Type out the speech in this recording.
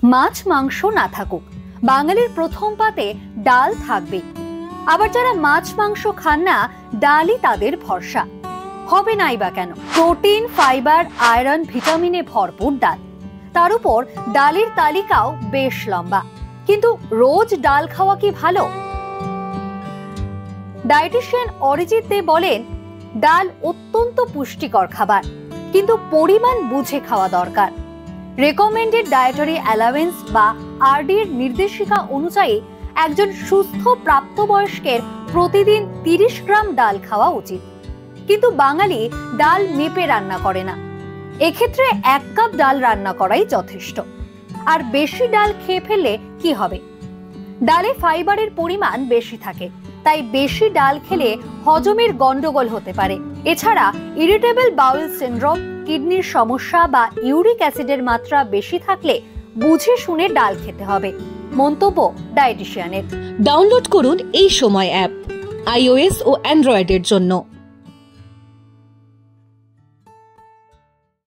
মাছ মাংস না থাকুক, বাঙালির প্রথম পাতে ডাল থাকবে। আবার যারা মাছ মাংস খান না, ডালই তাদের ভরসা। হবে নাই বা কেন? প্রোটিন, ফাইবার, আয়রন, ভিটামিনে ভরপুর ডাল। তার উপর ডালের তালিকাও বেশ লম্বা। কিন্তু রোজ ডাল খাওয়া কি ভালো? ডায়েটিশিয়ান অরিজিৎ দে বলেন, ডাল অত্যন্ত পুষ্টিকর খাবার, কিন্তু পরিমাণ বুঝে খাওয়া দরকার। রেকমেন্ডেড ডায়েটারি অ্যালাওয়েন্স বা আরডির নির্দেশিকা অনুযায়ী একজন সুস্থ প্রাপ্তবয়স্কের প্রতিদিন 30 গ্রাম ডাল খাওয়া উচিত। কিন্তু বাঙালি ডাল মেপে রান্না করে না। এক্ষেত্রে 1 কাপ ডাল রান্না করাই যথেষ্ট। আর বেশি ডাল খেয়ে ফেললে কি হবে? ডালে ফাইবারের পরিমাণ বেশি থাকে, তাই বেশি ডাল খেলে হজমের গন্ডগোল হতে পারে। এছাড়া ইরিটেবল বাউল সিনড্রোম, কিডনির সমস্যা বা ইউরিক অ্যাসিডের মাত্রা বেশি থাকলে বুঝে শুনে ডাল খেতে হবে। মন্তব্য ডায়েটিশিয়ানের। ডাউনলোড করুন এই সময় অ্যাপ, iOS ও অ্যান্ড্রয়েডের জন্য।